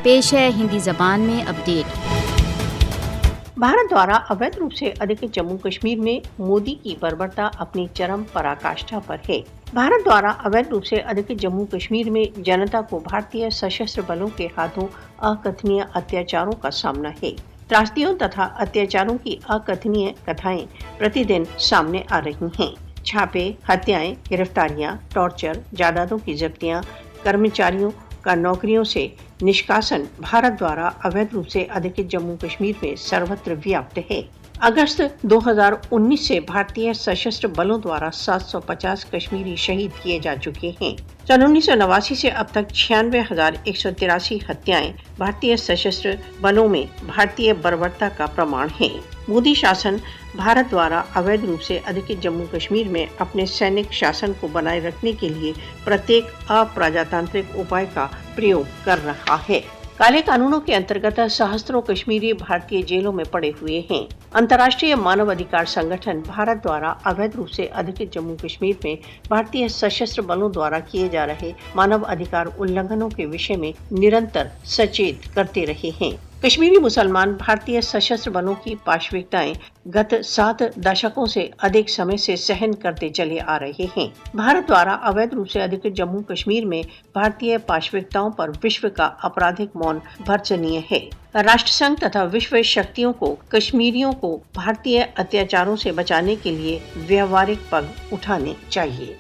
پیش ہے ہندی زبان میں اپڈیٹ۔ بھارت دوارا اویدھ روپ سے ادھکت جموں کشمیر میں مودی کی بربرتا اپنی چرم پراکاشٹھا پر ہے۔ بھارت دوارا اویدھ روپ سے ادھکت جموں کشمیر میں جنتا کو بھارتیہ سشستر بلوں کے ہاتھوں اکتھنیہ اتیاچاروں کا سامنا ہے۔ تراشدیوں تتھا اتیاچاروں کی اکتھنیہ کتھائیں پرتی دن سامنے آ رہی ہیں۔ چھاپے، ہتیائیں، گرفتاریاں، ٹارچر، جائیدادوں کی ضبطیاں، کرمچاریوں کا نوکریوں سے نشکاسن بھارت دوارا اویدھ روپ سے ادھکت جموں کشمیر میں سروتر ویاپت ہے۔ اگست 2019 سے بھارتیہ سشستر بلوں دوارا 750 کشمیری شہید کیے جا چکے ہیں۔ سن 1989 سے اب تک 96,183 ہتیائیں بھارتیہ سشستر بلوں میں بھارتیہ بربرتا کا پرمان ہے۔ مودی شاسن بھارت دوارا اویدھ روپ سے ادھکت جموں کشمیر میں اپنے سینک شاسن کو بنائے رکھنے کے لیے پرتیک اپراجاتانترک اپائے کا پریوگ کر رہا ہے۔ کالے قانونوں کے انترگت سہستروں کشمیری بھارتیہ جیلوں میں پڑے ہوئے ہیں۔ انترراشٹریہ مانو ادھیکار سنگٹھن بھارت دوارا اویدھ روپ سے ادھکت جموں کشمیر میں بھارتیہ سشستر بلوں دوارا کیے جا رہے مانو ادھیکار النگھنوں کے وشے میں نرنتر سچیت کرتے رہے ہیں۔ کشمیری مسلمان بھارتیہ سشستر بلوں کی پاشوکتائیں گت 7 دشکوں سے ادھک سمے سے سہن کرتے چلے آ رہے ہیں۔ بھارت دوارا اویدھ روپ سے ادھکت جموں کشمیر میں بھارتیہ پاشوکتاؤں پر وشو کا اپرادھک مون بھرچنیہ ہے۔ راشٹر سنگھ تتھا وشو شکتیوں کو کشمیریوں کو بھارتیہ اتیاچاروں سے بچانے کے لیے ویوہارک پگ اٹھانے چاہیے۔